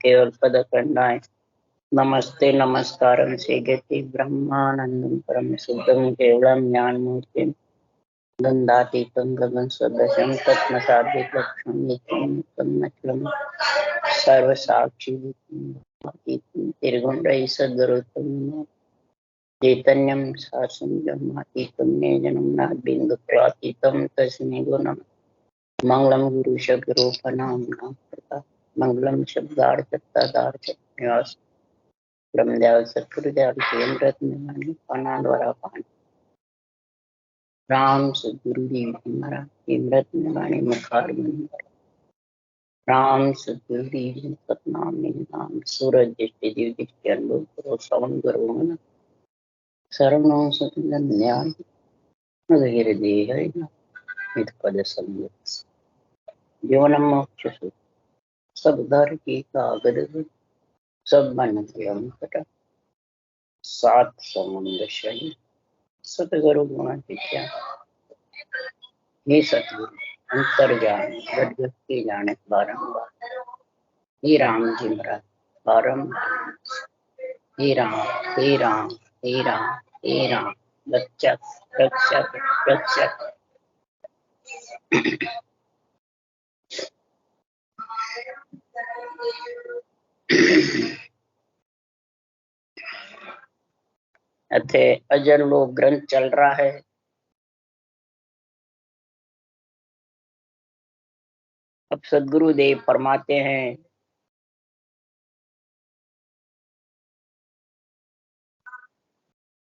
केवल पद खंडाय नमस्ते नमस्कारं सेगति ब्रह्मानंदं परम शुद्धं केवलं ज्ञानमूर्तिं गंधातीतं गगन सदृशं तत्मसादिलक्षणं नित्यं नित्यं सर्वसाक्षी निर्गुण रहि सद्गुरुत्तम चैतन्यं शासनं ब्रह्मातीतं निजनं नाद्बिन्दुत्वातीतं तस्मै गुणं मंगलम गुरु शब्दरूपनाम मंगलम शब्दार्थ निवास ब्रह्मदेव सतगुरुदेव केंद्र द्वारा पान राम सदगुरु देव हमारा केंद्र वाणी मुखार राम सदगुरु देव सतनाम नाम सूरज दृष्टि दिव्य दृष्टि अनुभव करो सवन करो शरणों सतन न्याय मधुर देह मित पद संयुक्त जीवनम मोक्ष सब धर की कागद सब मन के सात समुद्र शही सतगुरु गुण विद्या हे सतगुरु अंतर्ज्ञान गद्गति जाने बारंबार हे राम जी महाराज बारंबार हे राम हे राम हे राम हे राम रक्षक रक्षक रक्षक अथे अजर लोक ग्रंथ चल रहा है। अब सदगुरुदेव फरमाते हैं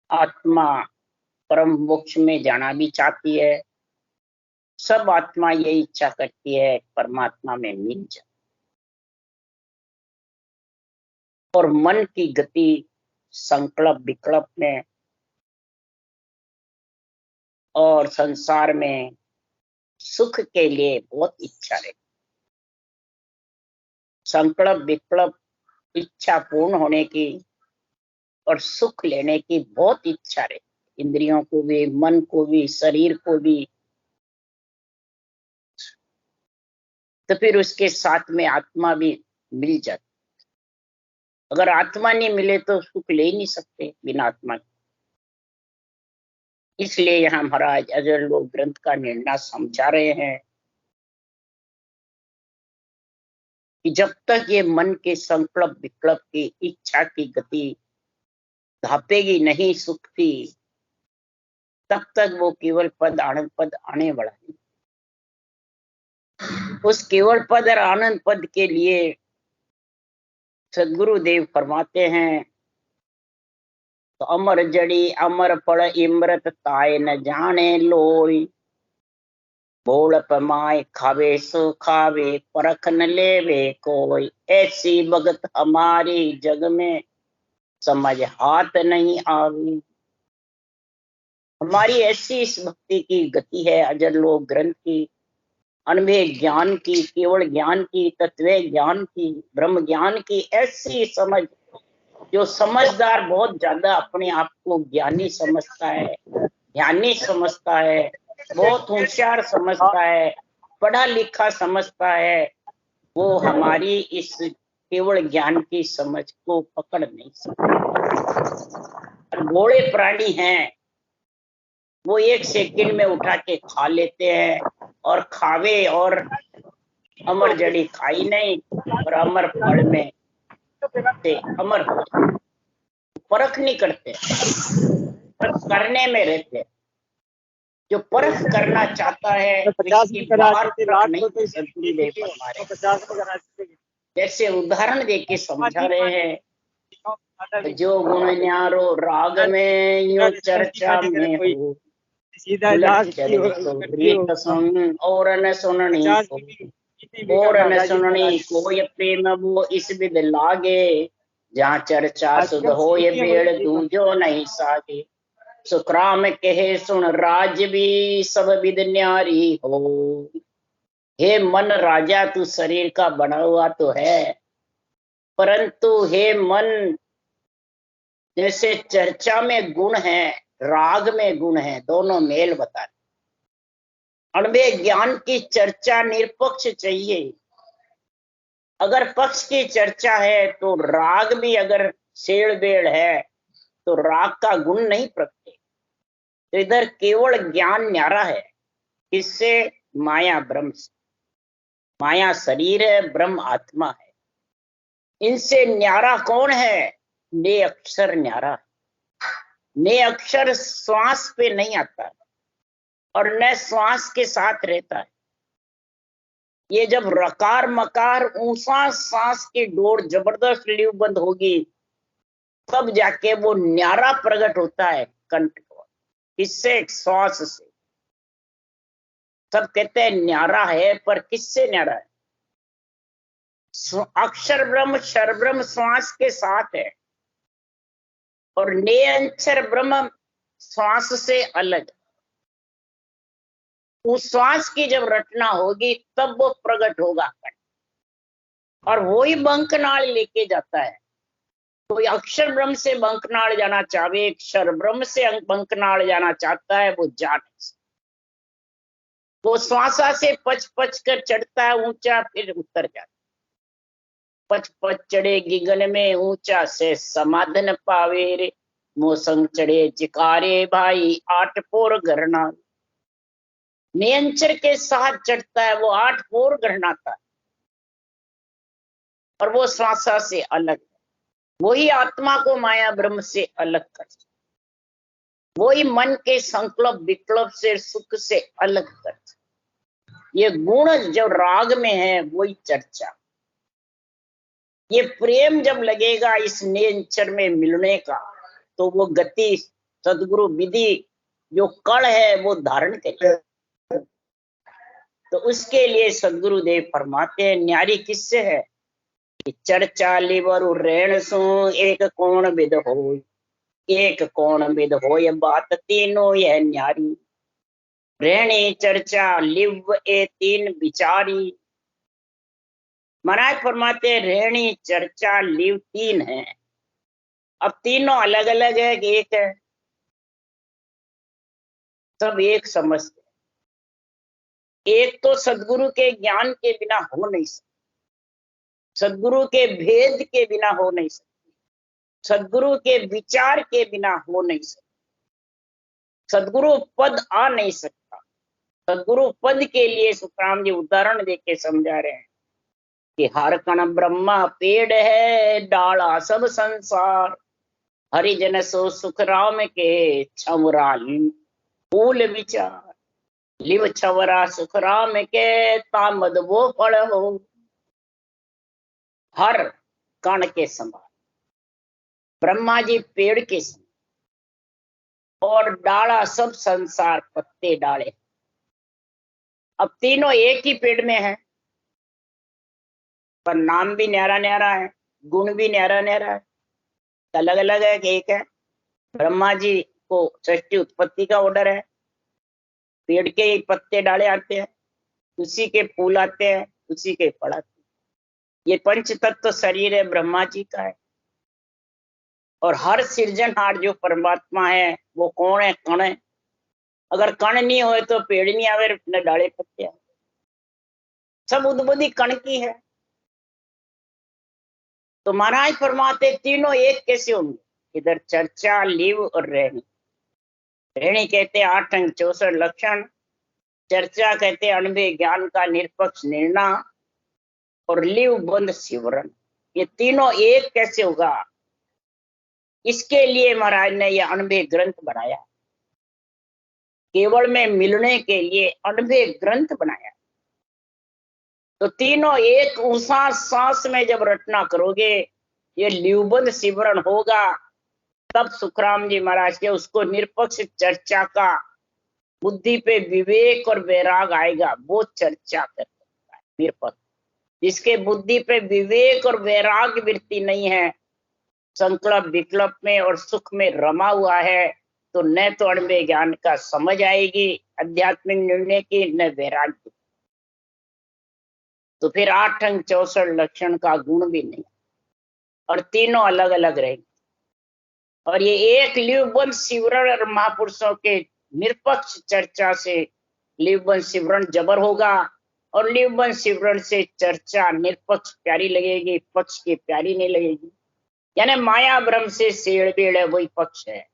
आत्मा परम मोक्ष में जाना भी चाहती है। सब आत्मा यही इच्छा करती है परमात्मा में मिल जाए। और मन की गति संकल्प विकल्प में और संसार में सुख के लिए बहुत इच्छा रहती। संकल्प विकल्प इच्छा पूर्ण होने की और सुख लेने की बहुत इच्छा रहती। इंद्रियों को भी, मन को भी, शरीर को भी। तो फिर उसके साथ में आत्मा भी मिल जाती। अगर आत्मा नहीं मिले तो सुख ले ही नहीं सकते बिना आत्मा के। इसलिए यहाँ महाराज अजर लोक ग्रंथ का निर्णय समझा रहे हैं कि जब तक ये मन के संकल्प विकल्प की इच्छा की गति धापेगी नहीं सुख की, तब तक वो केवल पद आनंद पद आने वाला है। उस केवल पद और आनंद पद के लिए सदगुरुदेव फरमाते हैं तो अमर जड़ी अमर फल इमृत ताय न जाने लोई, बोल पमाय खावे सो खावे परख न लेवे कोई, ऐसी भगत हमारी जग में समझ हाथ नहीं आवी। हमारी ऐसी इस भक्ति की गति है अजर लोक ग्रंथ की, अनुभव ज्ञान की, केवल ज्ञान की, तत्व ज्ञान की, ब्रह्म ज्ञान की ऐसी समझ। जो समझदार बहुत ज्यादा अपने आप को ज्ञानी समझता है, ज्ञानी समझता है, बहुत होशियार समझता है, पढ़ा लिखा समझता है, वो हमारी इस केवल ज्ञान की समझ को पकड़ नहीं सकता। भोले प्राणी हैं, वो एक सेकंड में उठा के खा लेते हैं और खावे और अमर जड़ी खाई नहीं और अमर फल में से अमर हो जाए। परख नहीं करते, परख करने में रहते। जो परख करना चाहता है जैसे उदाहरण देके समझा रहे हैं। जो गुण न्यारो राग में यूं चर्चा में हो, और न सुननी और न सुननी कोई प्रेम वो इस विद लागे, जहाँ चर्चा सुध हो ये बेड़ दूजो नहीं सागे। सुखराम कहे सुन राज भी सब विद न्यारी हो। हे मन राजा तू शरीर का बना हुआ तो है, परंतु हे मन जैसे चर्चा में गुण है राग में गुण है, दोनों मेल बता। अणवे ज्ञान की चर्चा निरपक्ष चाहिए। अगर पक्ष की चर्चा है तो राग भी अगर सेड़ बेड़ है तो राग का गुण नहीं प्रकटे। तो इधर केवल ज्ञान न्यारा है, किससे? माया ब्रह्म से। माया शरीर है, ब्रह्म आत्मा है। इनसे न्यारा कौन है? ने अक्षर न्यारा है। ने अक्षर श्वास पे नहीं आता है और न श्वास के साथ रहता है। ये जब रकार मकार ऊंचा सांस की डोर जबरदस्त लीव बंद होगी तब जाके वो न्यारा प्रकट होता है कंठ को। किससे? श्वास से। सब कहते हैं न्यारा है, पर किससे न्यारा है? अक्षर ब्रह्म क्षर ब्रह्म श्वास के साथ है और ने अक्षर ब्रह्म श्वास से अलग। उस श्वास की जब रचना होगी तब वो प्रकट होगा और वही बंकनाल लेके जाता है। कोई अक्षर ब्रह्म से बंकनाल जाना चाहे, क्षर ब्रह्म से बंकनाल जाना चाहता है, वो जा नहीं सकता। वो श्वासा से पच पच कर चढ़ता है ऊंचा, फिर उतर जाता। पच पच चढ़े गिगन में ऊंचा से समाधन पावे रे, मोसंग चढ़े चिकारे भाई आठ पोर गरना। नियंचर के साथ चढ़ता है वो, आठ पोर गरनाता है और वो श्वासा से अलग है। वही आत्मा को माया ब्रह्म से अलग कर, वही मन के संकल्प विकल्प से सुख से अलग कर। ये गुण जो राग में है वही चर्चा। ये प्रेम जब लगेगा इस नियंचर में मिलने का तो वो गति सदगुरु विधि जो कण है वो धारण करेगा। तो उसके लिए सदगुरुदेव फरमाते हैं न्यारी किससे है? चर्चा लिवरु रेण सो एक कोण विद हो, एक कोण विद हो ये बात तीनों यह न्यारी। रेणी चर्चा लिव ए तीन विचारी। महाराज फरमाते हैं रेणी चर्चा लिव तीन है। अब तीनों अलग अलग है कि एक है? सब एक समझते। एक तो सदगुरु के ज्ञान के बिना हो नहीं सकता, सदगुरु के भेद के बिना हो नहीं सकती, सदगुरु के विचार के बिना हो नहीं सकता, सदगुरु पद आ नहीं सकता। सदगुरु पद के लिए सुखराम जी उदाहरण देके समझा रहे हैं कि हर कण ब्रह्मा पेड़ है, डाला सब संसार, हरिजन सो सुखराम के छमरा फूल विचार। लिव छवरा सुखराम के तामद वो फल हो। हर कण के समान, ब्रह्मा जी पेड़ के समान और डाला सब संसार पत्ते डाले। अब तीनों एक ही पेड़ में है पर नाम भी न्यारा न्यारा है, गुण भी न्यारा न्यारा है, अलग अलग है कि एक है। ब्रह्मा जी को सृष्टि उत्पत्ति का ऑर्डर है, पेड़ के ही पत्ते डाले आते हैं, उसी के फूल आते हैं, उसी के फल आते हैं। ये पंच तत्व शरीर है ब्रह्मा जी का है और हर सृजनहार जो परमात्मा है वो कौन है? कण है। अगर कण नहीं होए तो पेड़ नहीं आवे, न डाले पत्ते आवे। सब उद्बुद्धि कण की है। तो महाराज फरमाते तीनों एक कैसे होंगे? इधर चर्चा लिव और रेणी। रेणी कहते 8 अंग 64 लक्षण, चर्चा कहते 98 ज्ञान का निरपक्ष निर्णय और लिव बंद शिवरण। ये तीनों एक कैसे होगा? इसके लिए महाराज ने ये 98 ग्रंथ बनाया। केवल में मिलने के लिए 98 ग्रंथ बनाया। तो तीनों एक ऊंचा सांस में जब रचना करोगे ये लिवबंद शिवरण होगा, तब सुखराम जी महाराज के उसको निरपक्ष चर्चा का बुद्धि पे विवेक और वैराग आएगा, वो चर्चा कर सकता है निरपक्ष। जिसके बुद्धि पे विवेक और वैराग वृत्ति नहीं है, संकल्प विकल्प में और सुख में रमा हुआ है, तो न तो अणवे ज्ञान का समझ आएगी आध्यात्मिक निर्णय की, न वैराग्य। तो फिर 8 अंग 64 लक्षण का गुण भी नहीं और तीनों अलग अलग रहेंगे। और ये एक लिवबंद शिवरण और महापुरुषों के निरपक्ष चर्चा से लिवबंद शिवरण जबर होगा और निबंध सिमरन से चर्चा निरपक्ष प्यारी लगेगी, पक्ष की प्यारी नहीं लगेगी। यानी माया ब्रह्म से सेड़-बेड़ है, वही पक्ष है।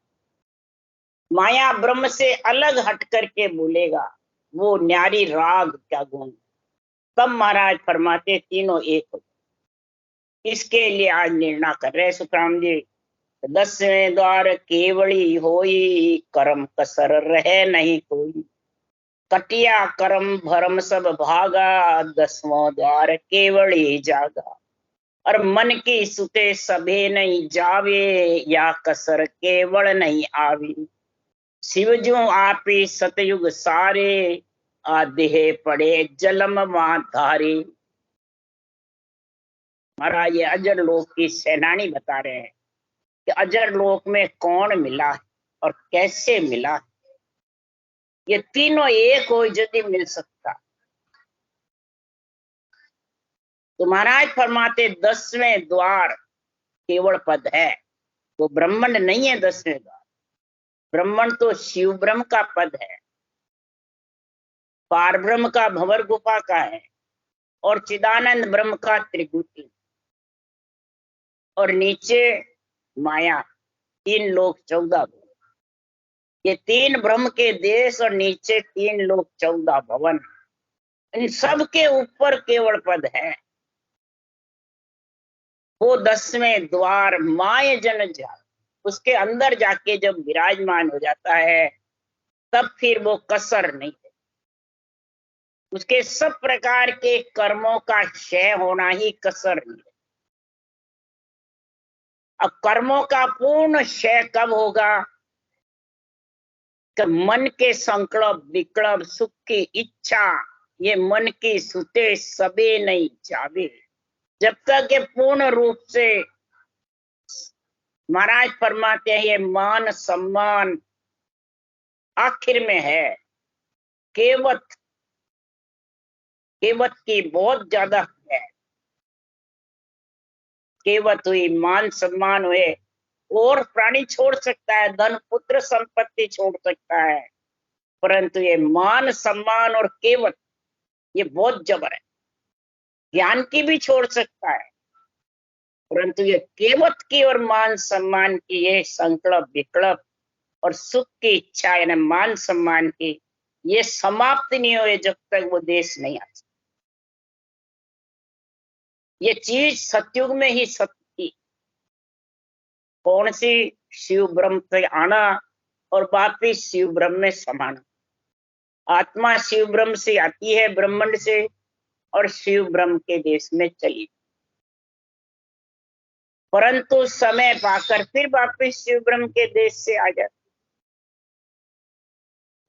माया ब्रह्म से अलग हट करके बोलेगा, वो न्यारी राग क्या गुण। तब महाराज फरमाते तीनों एक हो। इसके लिए आज निर्णय कर रहे सुखराम जी। 10वें द्वार केवड़ी होई, कर्म कसर रहे नहीं कोई। कटिया कर्म भरम सब भागा, 10वां द्वार केवड़ी जागा। और मन की सुते सभे नहीं जावे, या कसर केवल नहीं आवी। शिवजू आपी सतयुग सारे, आधे पड़े जलम वहां धारे। महाराज ये अजर लोक की सेनानी बता रहे हैं कि अजर लोक में कौन मिला है और कैसे मिला है। ये तीनों एक हो यदि मिल सकता। तो महाराज फरमाते 10वें द्वार केवल पद है, वो ब्रह्मंड नहीं है। 10वें द्वार ब्रह्मंड तो शिव ब्रह्म का पद है, पार ब्रह्म का भंवर गुफा का है, और चिदानंद ब्रह्म का त्रिगुटी, और नीचे माया। 3 लोक 14 भवन। ये 3 ब्रह्म के देश और नीचे 3 लोक 14 भवन। इन सब के ऊपर केवल पद है। वो 10वें द्वार माय जन जा, उसके अंदर जाके जब विराजमान हो जाता है तब फिर वो कसर नहीं है। उसके सब प्रकार के कर्मों का क्षय होना ही कसर नहीं है। अब कर्मों का पूर्ण क्षय कब होगा? कि मन के संकल्प विकल्प सुख की इच्छा, ये मन की सुते सबे नहीं जावे। जब तक ये पूर्ण रूप से महाराज फरमाते हैं ये मान सम्मान आखिर में है। केवत केवत की बहुत ज्यादा है। केवत हुई, मान सम्मान हुए, और प्राणी छोड़ सकता है, धन पुत्र संपत्ति छोड़ सकता है, परंतु ये मान सम्मान और केवत ये बहुत जबर है। ज्ञान की भी छोड़ सकता है, परंतु ये केवत की और मान सम्मान की ये संकल्प विकल्प और सुख की इच्छा यानी मान सम्मान की ये समाप्त नहीं हुए जब तक वो देश नहीं आ सकता। ये चीज सतयुग में ही सत्य थी। कौन सी? शिव ब्रह्म से आना और वापिस शिव ब्रह्म में समाना। आत्मा शिव ब्रह्म से आती है, ब्रह्मांड से, और शिव ब्रह्म के देश में चली, परंतु समय पाकर फिर वापिस शिव ब्रह्म के देश से आ जाती।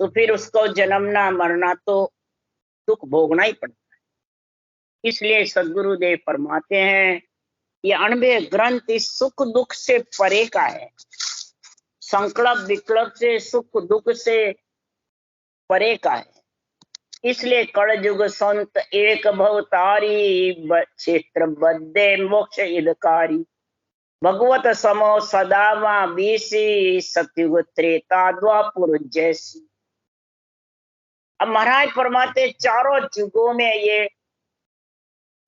तो फिर उसको जन्मना मरना तो दुख भोगना ही पड़ता है। इसलिए सदगुरुदेव फरमाते हैं ये 98 ग्रंथ इस सुख दुख से परे का है। संकल्प विकल्प से, सुख दुख से परे का है। इसलिए कलयुग संत एक भवतारी, क्षेत्र बद्धे मोक्ष हितकारी। भगवत समो सदा मां बीसी, सतयुग त्रेता द्वापुर जैसी। अब महाराज फरमाते चारों युगों में ये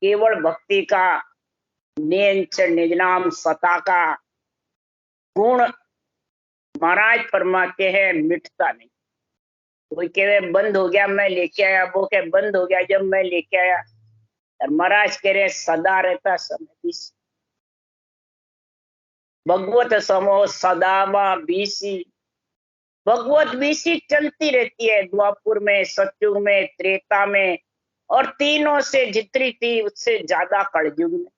केवल भक्ति का नियंच निज नाम सता का गुण महाराज फरमाते हैं मिटता नहीं। कोई कहे बंद हो गया मैं लेके आया, वो कहे बंद हो गया जब मैं लेके आया, और महाराज कह रहे सदा रहता समय। भगवत समो सदा मां बीसी। भगवत बीसी चलती रहती है द्वापुर में, सतयुग में, त्रेता में, और तीनों से जितनी थी उससे ज्यादा कलयुग में।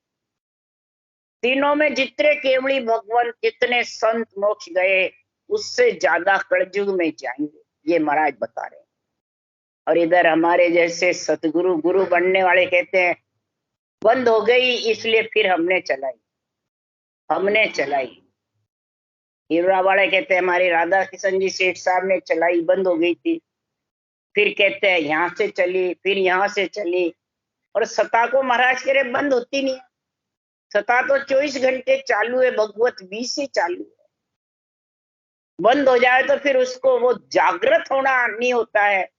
तीनों में जितने केवली भगवान, जितने संत मोक्ष गए, उससे ज्यादा कलयुग में जाएंगे, ये महाराज बता रहे हैं। और इधर हमारे जैसे सतगुरु गुरु बनने वाले कहते हैं बंद हो गई इसलिए फिर हमने चलाई। हीरा वाले कहते हैं हमारे राधा किशन जी सेठ साहब ने चलाई, बंद हो गई थी, फिर कहते हैं यहाँ से चली, फिर यहाँ से चली। और सता को महाराज कह रहे बंद होती नहीं है। सता तो 24 घंटे चालू है, भगवत बीस ही चालू है। बंद हो जाए तो फिर उसको वो जागृत होना नहीं होता है,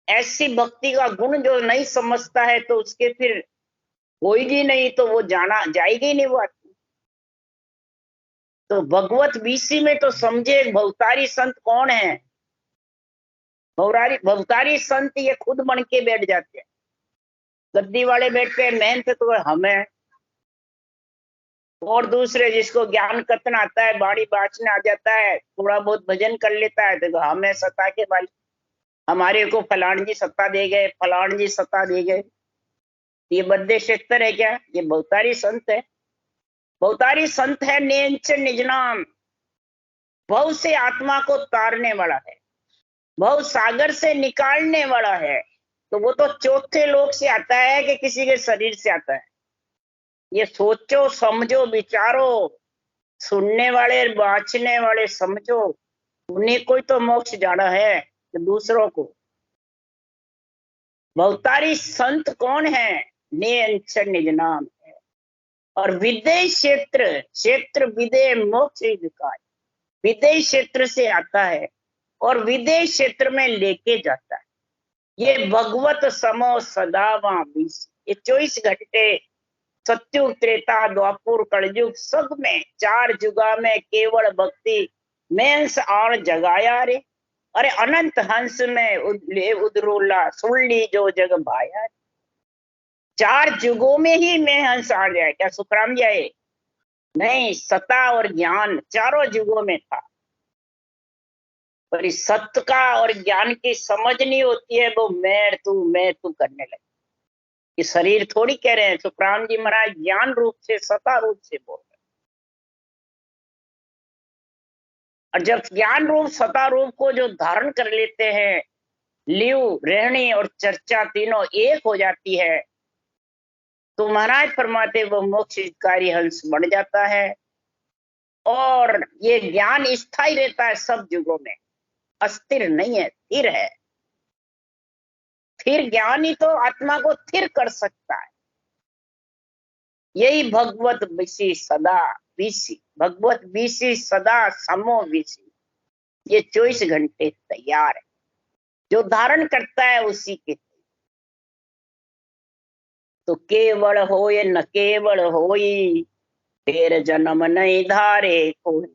ऐसी भक्ति का गुण जो नहीं समझता है तो उसके फिर होगी नहीं, तो वो जाना जाएगी नहीं वो आत्मा। तो भगवत बीसी में तो समझे भवतारी संत कौन है। भवतारी संत ये खुद बन के बैठ जाते हैं। गद्दी वाले बैठते हैं, मेहनत तो हमें, और दूसरे जिसको ज्ञान कथन आता है, बाणी बाचने आ जाता है, थोड़ा बहुत भजन कर लेता है, तो हमें सता के वाले, हमारे को फलान जी सत्ता दे गए, फलान जी सत्ता दे गए। ये बद्दे क्षेत्र है क्या? ये भवतारी संत है। भवतारी संत है नेंच निज नाम, भव से आत्मा को तारने वाला है, भव सागर से निकालने वाला है। तो वो तो चौथे लोक से आता है कि किसी के शरीर से आता है? ये सोचो, समझो, विचारो, सुनने वाले, बाँचने वाले समझो, उन्हीं को तो मोक्ष जाना है कि दूसरों को। भवतारी संत कौन है? निज नाम है। और विदेश क्षेत्र, क्षेत्र विदेह मोक्ष विकार, विदेश क्षेत्र से आता है और विदेश क्षेत्र में लेके जाता है। ये भगवत समो सदा वहां 20, ये 24 घंटे सत्युग त्रेता द्वापुर कलयुग सब में, 4 जुगा में केवल भक्ति में हंस और जगाया रे। अरे अनंत हंस में उदरोला सुन ली जो जग भाया। 4 जुगों में ही मैं हंस आ जाए क्या सुखराम जी आए? नहीं, सता और ज्ञान चारों जुगों में था। पर इस सत्य का और ज्ञान की समझ नहीं होती है, वो मैं तू करने लगे। ये शरीर थोड़ी कह रहे हैं, सुखराम जी महाराज ज्ञान रूप से, सता रूप से बोल रहे। और जब ज्ञान रूप सता रूप को जो धारण कर लेते हैं, लिव रहनी और चर्चा तीनों एक हो जाती है, तो महाराज फरमाते वो मोक्षकारी हंस बन जाता है। और ये ज्ञान स्थायी रहता है सब युगों में, अस्थिर नहीं है, स्थिर है। फिर ज्ञान ही तो आत्मा को स्थिर कर सकता है। यही भगवत बीसी सदा बीसी, भगवत बीसी सदा समो बीसी, ये 24 घंटे तैयार है। जो धारण करता है उसी के। तो केवल होए न केवल होई, फिर जन्म नहीं धारे कोई।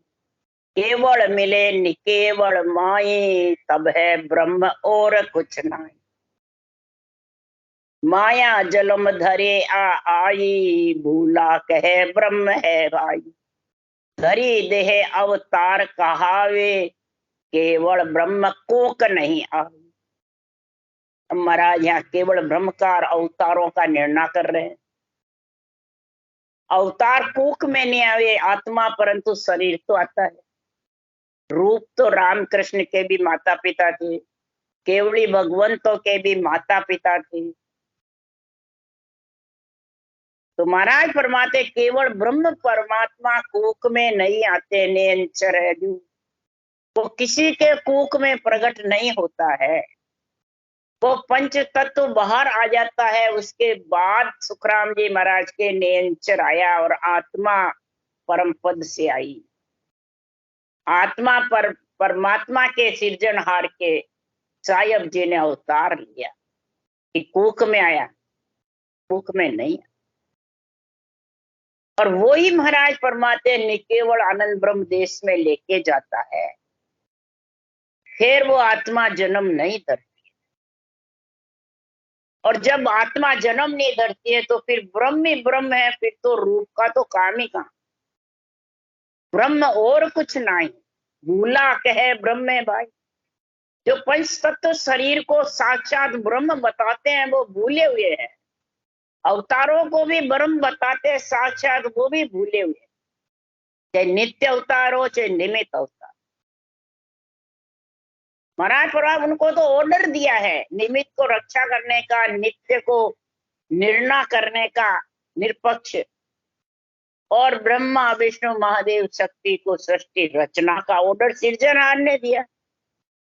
केवल मिले निकेवल माई, तब है ब्रह्म और कुछ नहीं। माया जलम धरे आई, भूला कहे ब्रह्म है भाई। धरी देह अवतार कहावे, केवल ब्रह्म कोक नहीं आवे। महाराज यहाँ केवल ब्रह्म का अवतारों का निर्णय कर रहे हैं। अवतार कोक में नहीं आवे आत्मा, परंतु शरीर तो आता है। रूप तो राम कृष्ण के भी माता पिता थे, केवली भगवंतों के भी माता पिता थे। तो महाराज फरमाते केवल ब्रह्म परमात्मा कोक में नहीं आते, नेंचर है जो वो किसी के कोक में प्रकट नहीं होता है। वो पंच तत्व बाहर आ जाता है, उसके बाद सुखराम जी महाराज के नेंचर आया और आत्मा परम पद से आई। आत्मा पर परमात्मा के सृजनहार के सायब जी ने अवतार लिया कि कोक में आया, कोक में नहीं। और वो ही महाराज फरमाते निकेवल आनंद ब्रह्म देश में लेके जाता है। फिर वो आत्मा जन्म नहीं धरती। और जब आत्मा जन्म नहीं धरती है तो फिर ब्रह्म ही ब्रह्म है, फिर तो रूप का तो काम ही कहां। ब्रह्म और कुछ नहीं, भूला कहे ब्रह्म है भाई। जो पंच तत्व शरीर को साक्षात ब्रह्म बताते हैं वो भूले हुए हैं। अवतारों को भी ब्रह्म बताते हैं साक्षात, वो भी भूले हुए हैं। चाहे नित्य अवतार हो चाहे निमित्त अवतार। महाराज प्रभु उनको तो ऑर्डर दिया है निमित्त को रक्षा करने का, नित्य को निर्णय करने का, निरपक्ष, और ब्रह्मा विष्णु महादेव शक्ति को सृष्टि रचना का ऑर्डर सृजनहार ने दिया।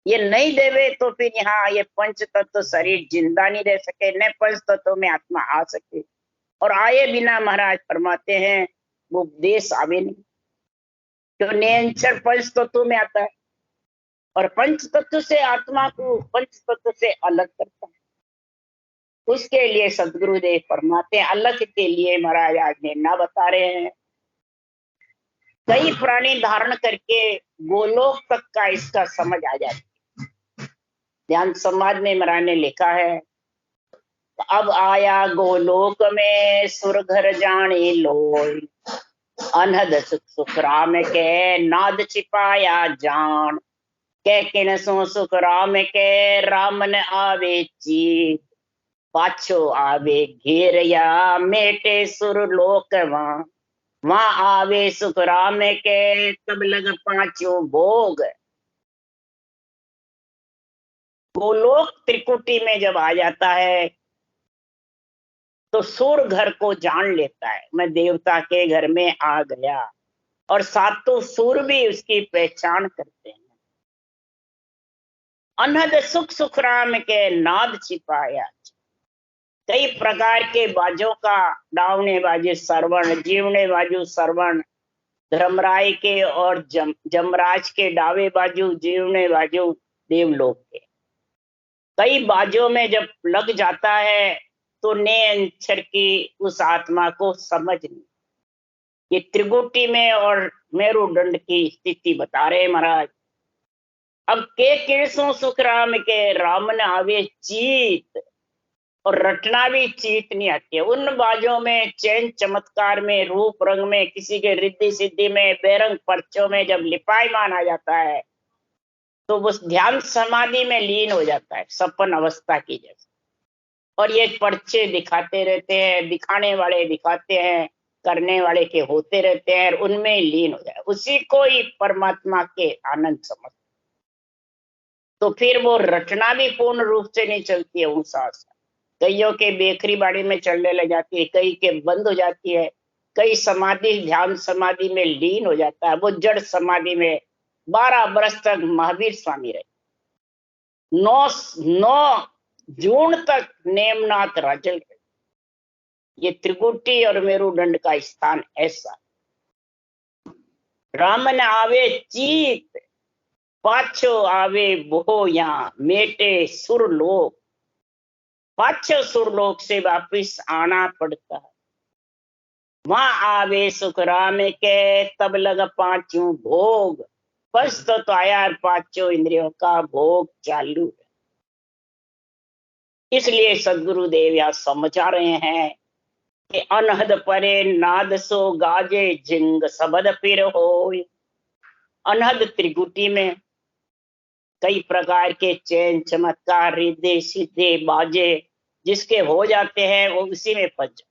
ये नहीं देवे तो फिर यहाँ ये पंच तत्व शरीर जिंदा नहीं रह सके, न पंच तत्व में आत्मा आ सके। और आए बिना महाराज फरमाते हैं वो देश आवे नहीं, तो नेंचर पंच तत्व में आता है। और पंच तत्व से आत्मा को पंच तत्व से अलग करता है। उसके लिए सदगुरुदेव फरमाते हैं, अलग के लिए महाराज आज ना बता रहे हैं। कई प्राणी धारण करके गोलोक तक का इसका समझ आ जाती है। ध्यान समाज में महाराज ने लिखा है, अब आया गोलोक में सुर घर जाने लोय, अनहद सुख सुख राम के नाद छिपाया जान, के किन सो सुख राम के रामन आवे चीत, पाछो आवे घेरया मेटे सुर लोक वहां आवे सुख राम के तब लग पांचों भोग। गोलोक त्रिकुटी में जब आ जाता है तो सुर घर को जान लेता है, मैं देवता के घर में आ गया, और सातों सुर भी उसकी पहचान करते हैं। अनहद सुख सुख राम के नाद छिपाया, कई प्रकार के बाजों का डावने बाजू श्रवण, जीवने बाजू श्रवण, धर्मराय के और जमराज के डावे बाजू जीवने बाजू देवलोक के। कई बाजों में जब लग जाता है तो ने अक्षर की उस आत्मा को समझ नहीं। ये त्रिकुटी में और मेरुदंड की स्थिति बता रहे महाराज। अब के केसों सुख राम के रामन आवे चीत, और रटना भी चीत नहीं आती है। उन बाजों में चैन चमत्कार में रूप रंग में किसी के रिद्धि सिद्धि में बेरंग पर्चों में जब लिपायमान आ जाता है तो उस ध्यान समाधि में लीन हो जाता है, सपन अवस्था की जैसे। और ये पर्चे दिखाते रहते हैं, दिखाने वाले दिखाते हैं, करने वाले के होते रहते हैं, और उनमें लीन हो जाए, उसी को ही परमात्मा के आनंद समझ। तो फिर वो रचना भी पूर्ण रूप से नहीं चलती है उस सांस। कईयों के बेकरी बाड़ी में चलने लग जाती है, कई के बंद हो जाती है, कई समाधि ध्यान समाधि में लीन हो जाता है। वो जड़ समाधि में 12 वर्ष तक महावीर स्वामी रहे, 9 जून तक नेमनाथ राजल रहे। ये त्रिकुटी और मेरुदंड का स्थान ऐसा। रामन आवे चीत, पाछो आवे बोया मेटे सुरलोक, पाछो सुरलोक से वापिस आना पड़ता है। वहां आवे सुख राम के तब लग पांचों भोग, बस तो आया पांचों इंद्रियों का भोग चालू है। इसलिए सदगुरुदेव यह समझा रहे हैं कि अनहद परे नाद सो गाजे जिंग सबद फिर होय। अनहद त्रिकुटी में कई प्रकार के चैन चमत्कार रिद्धि सिद्धि बाजे जिसके हो जाते हैं वो उसी में फंस जाते।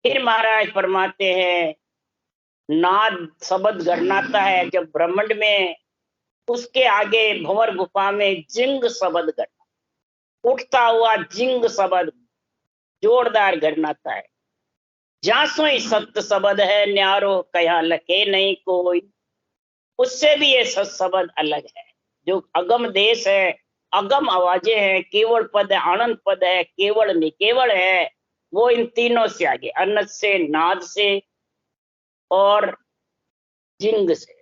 फिर महाराज फरमाते हैं, नाद शब्द गणनाता है जब ब्रह्मांड में, उसके आगे भंवर गुफा में जिंग शब्द गणना, उठता हुआ जिंग शब्द जोरदार गणनाता है। जासो ही सत्य शब्द है न्यारो कया लके नहीं कोई, उससे भी ये शब्द अलग है। जो अगम देश है, अगम आवाजें हैं, केवल पद है, आनंद पद है, केवल निकेवल है, वो इन तीनों से आगे, अनंत से, नाद से और जिंग से।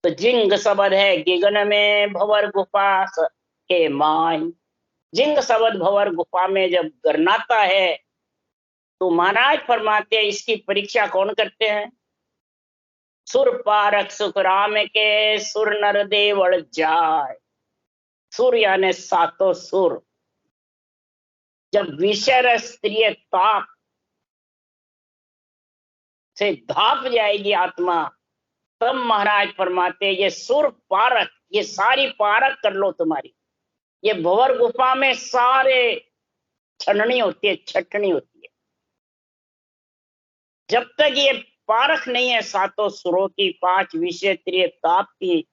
तो जिंग शब्द है गिगन में भंवर गुफा के माय। जिंग शब्द भंवर गुफा में जब गरनाता है तो महाराज फरमाते हैं इसकी परीक्षा कौन करते हैं? सुर पारक सुख राम के सुर नर देवल जाय। सुर यानी सातों सुर, जब विषय स्त्रीय ताप से धाप जाएगी आत्मा, तब महाराज फरमाते ये सुर पारक, ये सारी पारक कर लो तुम्हारी। ये भंवर गुफा में सारे छननी होती है, छटनी होती है। जब तक ये पारख नहीं है सातों सुरों की, 5 विषय त्रिय ताप की,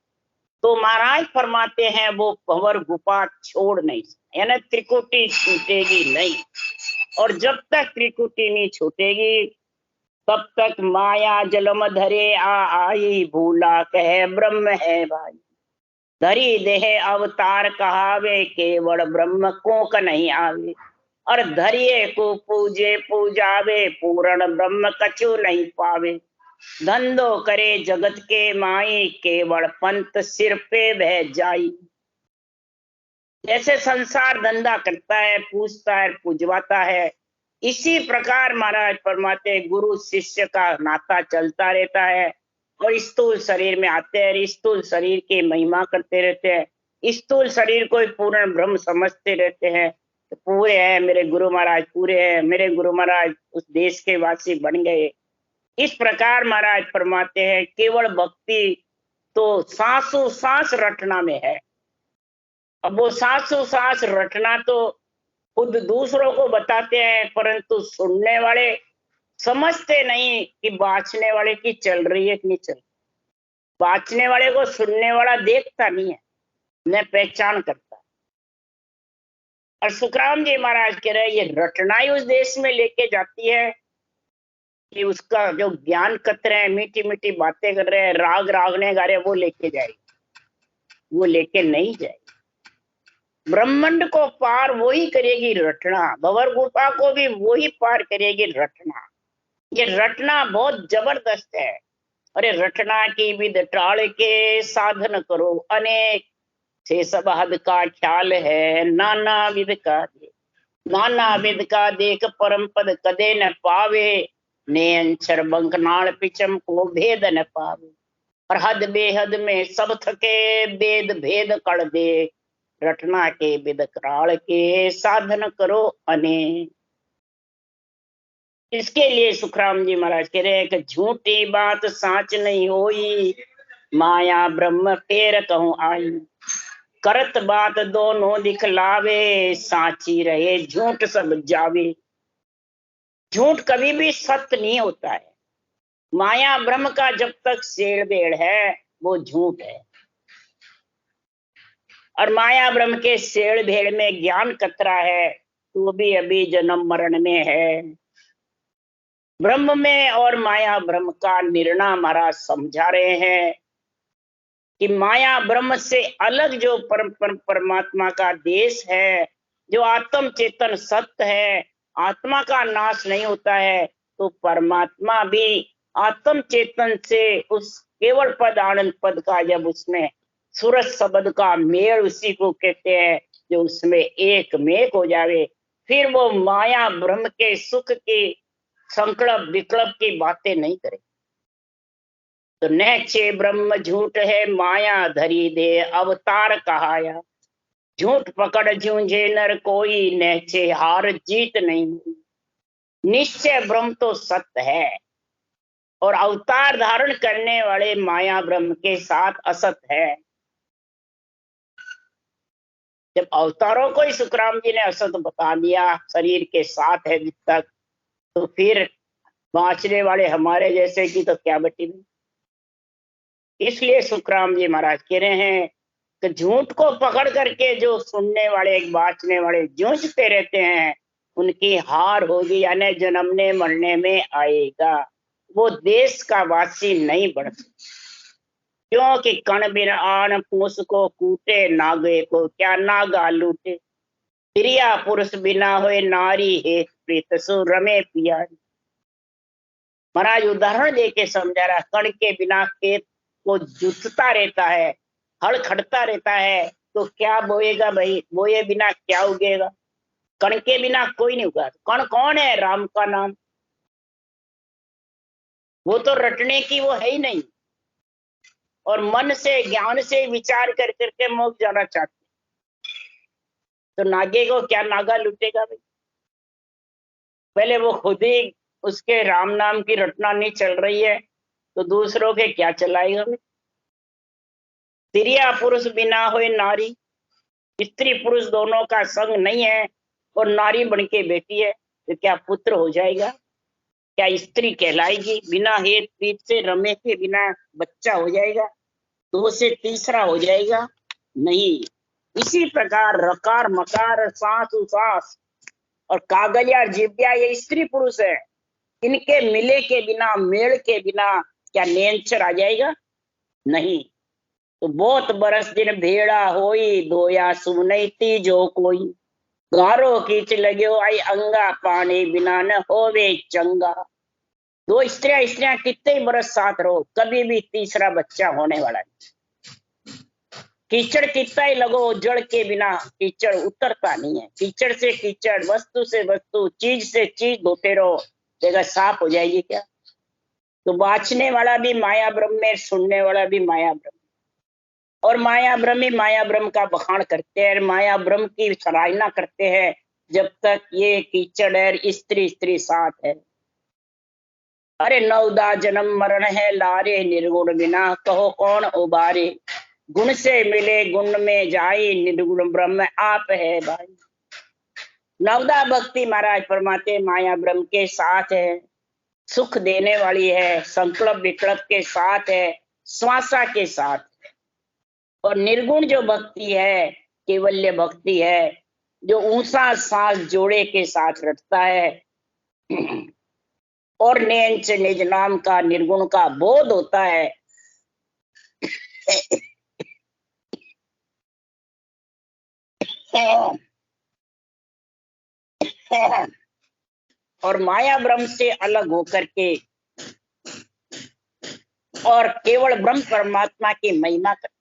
तो महाराज फरमाते हैं वो भंवर गुफा छोड़ नहीं, यानी त्रिकुटी छूटेगी नहीं। और जब तक त्रिकुटी नहीं छूटेगी तब तक माया जलम धरे आई भूला कहे ब्रह्म है भाई। धरी देह अवतार कहावे केवल ब्रह्म को का नहीं आवे, और धरिए को पूजे पूजावे पूर्ण ब्रह्म कछु नहीं पावे। धंधो करे जगत के माई, केवल पंत सिर पे बह जाई। जैसे संसार धंधा करता है, पूछता है, पुजवाता है, इसी प्रकार महाराज फरमाते गुरु शिष्य का नाता चलता रहता है। और स्थूल शरीर में आते हैं, स्थूल शरीर की महिमा करते रहते हैं, स्थूल शरीर को पूर्ण ब्रह्म समझते रहते हैं। तो पूरे हैं मेरे गुरु महाराज, पूरे हैं मेरे गुरु महाराज, उस देश के वासी बन गए। इस प्रकार महाराज फरमाते हैं केवल भक्ति तो सांसों सांस रटना में है। अब वो सांसों सांस रटना तो खुद दूसरों को बताते हैं, परंतु सुनने वाले समझते नहीं कि बाँचने वाले की चल रही है कि नहीं चल रही। बाँचने वाले को सुनने वाला देखता नहीं है, न पहचान करता। और सुखराम जी महाराज कह रहे ये रटना ही उस देश में लेके जाती है कि उसका जो ज्ञान कतर है, मीठी मीठी बातें कर रहे हैं, राग रागने गा रहे, वो लेके जाएगी, वो लेके नहीं जाएगी। ब्रह्मांड को पार वही करेगी रटना, भंवर गुफा को भी वही पार करेगी रटना। ये रटना बहुत जबरदस्त है। अरे रटना की विध टाल के साधन करो अनेक, से सब हद का ख्याल है नाना विध का देख। नाना विध का देख परम पद कदे न पावे, ने अंचर बंकनाल पिचम को भेद न पावे। और हद बेहद में सब थके, वेद भेद कड़ दे, रटना के विद कराल के साधन करो अनेक। इसके लिए सुखराम जी महाराज कह रहे हैं कि झूठी बात साच नहीं होई, माया ब्रह्म फेर कहूं आई। करत बात दोनों दिखलावे, साची रहे झूठ सब जावे। झूठ कभी भी सत्य नहीं होता है। माया ब्रह्म का जब तक शेड़ बेड़ है वो झूठ है। और माया ब्रह्म के शेड़ भेड़ में ज्ञान कतरा है, तो भी अभी जन्म मरण में है। ब्रह्म में और माया ब्रह्म का निर्णय महाराज समझा रहे हैं कि माया ब्रह्म से अलग जो परमात्मा का देश है, जो आत्म चेतन सत्य है, आत्मा का नाश नहीं होता है, तो परमात्मा भी आत्म चेतन से उस केवल पद आनंद पद का जब उसमें सूरज शब्द का मेल उसी को कहते हैं, जो उसमें एक मेक हो जावे, फिर वो माया ब्रह्म के सुख की संकल्प विकल्प की बातें नहीं करे। तो नैचे ब्रह्म झूठ है माया धरी दे अवतार कहाया। झूठ पकड़ झूंझे नर कोई, नैचे हार जीत नहीं हुई। निश्चय ब्रह्म तो सत्य है और अवतार धारण करने वाले माया ब्रह्म के साथ असत है। जब अवतारों को ही सुखराम जी ने असत बता दिया, शरीर के साथ है जित तक, तो फिर बाँचने वाले हमारे जैसे की तो क्या बटी नहीं। इसलिए सुखराम जी महाराज कह रहे हैं कि झूठ को पकड़ करके जो सुनने वाले बाँचने वाले जूझते रहते हैं, उनकी हार होगी, यानी जन्मने मरने में आएगा, वो देश का वासी नहीं बन सकता। क्योंकि कण बिन आन पूस को कूटे, नागे को क्या नागा लूटे। प्रिया पुरुष बिना होए नारी, हे प्रीत सु रमे पियारी। महाराज उदाहरण देके समझा रहा, कण के बिना खेत को जुतता रहता है, हल खड़ता रहता है, तो क्या बोएगा भाई, बोए बिना क्या उगेगा। कण के बिना कोई नहीं उगा। कण कौन है? राम का नाम। वो तो रटने की वो है ही नहीं, और मन से ज्ञान से विचार कर करके मोक्ष जाना चाहते, तो नागे को क्या नागा लूटेगा भाई। पहले वो खुद ही उसके राम नाम की रटना नहीं चल रही है, तो दूसरों के क्या चलाएगा भाई। स्त्रिया पुरुष बिना होए नारी, स्त्री पुरुष दोनों का संग नहीं है और नारी बन के बैठी है, तो क्या पुत्र हो जाएगा, क्या स्त्री कहलाएगी। बिना हेत प्रीत से रमे के बिना बच्चा हो जाएगा, दो से तीसरा हो जाएगा नहीं। इसी प्रकार रकार मकार सांस उसास और कागलिया जिव्या ये स्त्री पुरुष है, इनके मिले के बिना मेल के बिना क्या नेंचर आ जाएगा नहीं। तो बहुत बरस दिन भेड़ा होई, धोया सुनई तीजो कोई। गारो कीच लग्यो आई अंगा, पानी बिना न होवे चंगा। दो स्त्रियां कितने ही बरस साथ रहो, कभी भी तीसरा बच्चा होने वाला नहीं। कीचड़ कितना ही लगो, जड़ के बिना कीचड़ उतरता नहीं है। कीचड़ से कीचड़, वस्तु से वस्तु, चीज से चीज धोते रहो, जगह साफ हो जाएगी क्या? तो बाँचने वाला भी माया ब्रह्म में, सुनने वाला भी माया ब्रह्म, और माया ब्रह्म ही माया ब्रह्म का बखान करते हैं, माया ब्रह्म की सराहना करते हैं, जब तक ये कीचड़ है, स्त्री स्त्री साथ है। अरे नवदा जन्म मरण है लारे, निर्गुण बिना कहो कौन उबारे। गुण से मिले गुण में जाए, निर्गुण ब्रह्म आप है भाई। नवदा भक्ति महाराज परमात्मा माया ब्रह्म के साथ है, सुख देने वाली है, संकल्प विकल्प के साथ है, श्वासा के साथ है। और निर्गुण जो भक्ति है, केवल्य भक्ति है, जो ऊंचा सांस जोड़े के साथ रटता है और नैन से निज नाम का निर्गुण का बोध होता है। और माया ब्रह्म से अलग होकर के और केवल ब्रह्म परमात्मा की महिमा करते,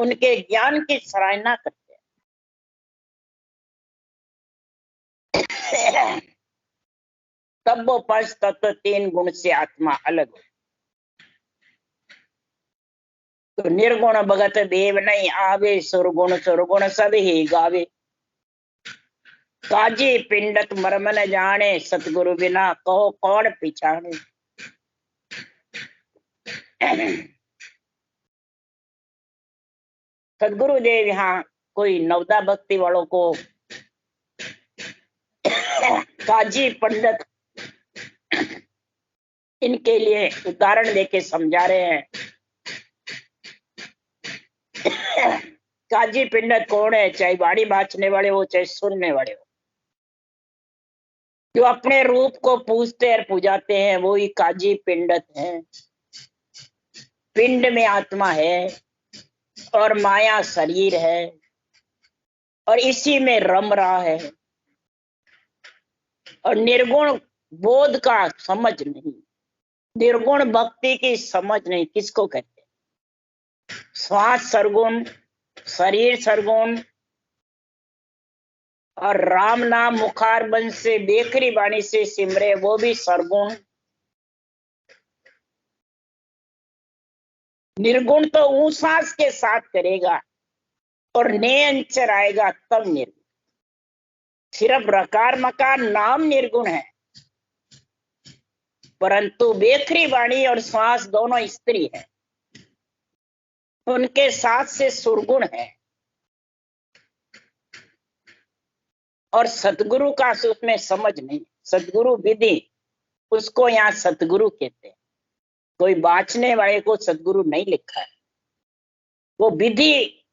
उनके ज्ञान की सराहना करते हैं। तब वो पंच तत्व तीन गुण से आत्मा अलग हो। तो निर्गुण भगत देव नहीं आवे, सुरगुण सुरगुण सब ही गावे। काजी पिंडत मर्म न जाने, सतगुरु बिना कहो कौन पिछाने। सदगुरु देव यहाँ कोई नवदा भक्ति वालों को काजी पंडित इनके लिए उदाहरण देके समझा रहे हैं। काजी पंडित कौन है? चाहे बाड़ी बाँचने वाले हो, चाहे सुनने वाले हो, जो अपने रूप को पूजते और पूजाते हैं, वो ही काजी पंडित हैं। पिंड में आत्मा है और माया शरीर है, और इसी में रम रहा है। और निर्गुण बोध का समझ नहीं, निर्गुण भक्ति की समझ नहीं। किसको कहते हैं? श्वास सरगुण, शरीर सरगुण, और राम नाम मुखार बंद से बेखरी बाणी से सिमरे, वो भी सरगुण। निर्गुण तो ऊंसास के साथ करेगा और नयनचर आएगा तब निर्गुण। सिर्फ रकार मकार नाम निर्गुण है, परंतु बेखरी वाणी और श्वास दोनों स्त्री है, उनके साथ से सुरगुण है। और सतगुरु का उसमें समझ नहीं, सतगुरु विधि, उसको यहाँ सतगुरु कहते हैं। कोई बाँचने वाले को सतगुरु नहीं लिखा है। वो विधि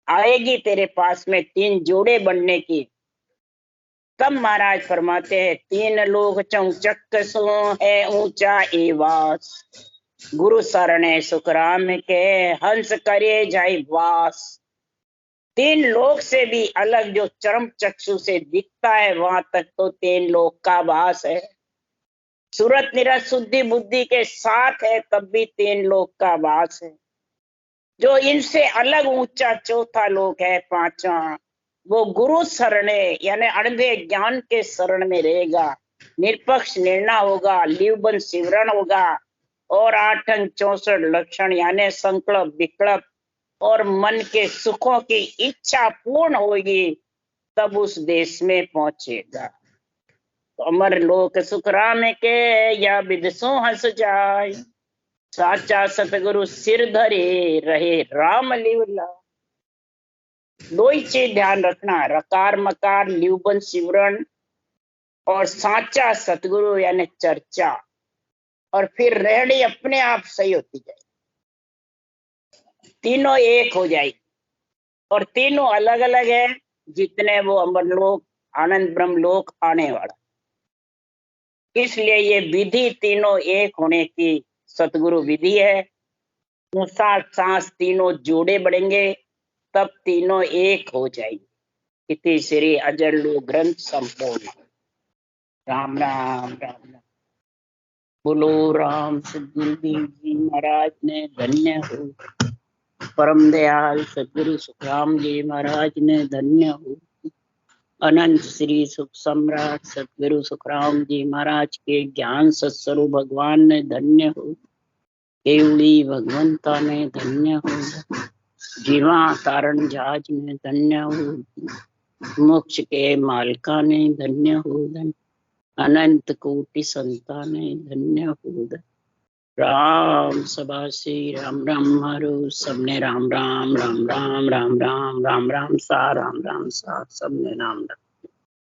आएगी तेरे पास में तीन जोड़े बनने की, तब महाराज फरमाते हैं तीन लोग चौचक सो है ऊंचा एवास, गुरु शरणे सुखराम के हंस करे जाय वास। तीन लोक से भी अलग जो चरम चक्षु से दिखता है, वहां तक तो तीन लोक का वास है। सूरत निरत शुद्धि बुद्धि के साथ है, तब भी तीन लोक का वास है। जो इनसे अलग ऊंचा चौथा लोक है, पांचवा, वो गुरु शरणे यानी अणधे ज्ञान के शरण में रहेगा। निरपक्ष निर्णय होगा, लिवबंद सिमरण होगा, और 864 लक्षण यानी संकल्प विकल्प और मन के सुखों की इच्छा पूर्ण होगी, तब उस देश में पहुंचेगा। तो अमर लोक सुख राम के या विदसो हंस जाय, साचा सतगुरु सिर धरे रहे राम लीला। दो ही चीज ध्यान रखना, रकार मकार लिवबन सिमरण और साचा सतगुरु यानी चर्चा, और फिर रहनी अपने आप सही होती जाए, तीनों एक हो जाएगी। और तीनों अलग अलग है, जितने वो अमर लोक आनंद ब्रह्म लोक आने वाला। इसलिए ये विधि तीनों एक होने की सतगुरु विधि है। ऊंचा सांस तीनों जोड़े बढ़ेंगे, तब तीनों एक हो जाएंगे। इति श्री अजर लोक ग्रंथ संपूर्ण। राम राम राम राम। बोलो राम सदगुरुदेव जी महाराज ने धन्य हो। परम दयाल सदगुरु सुखराम जी महाराज ने धन्य हो। अनंत श्री सुख सम्राट सदगुरु सुखराम जी महाराज के ज्ञान सत्स्वरूप भगवान ने धन्य हो। केवड़ी भगवंता ने धन्य हो। जीवा तारण जहाज ने धन्य हो। मोक्ष के मालका ने धन्य हो। अनंत कोटि संता ने धन्य हो। राम सभा श्री राम राम मारो सबने राम राम राम राम राम राम राम राम सा राम राम सा सबने राम राम।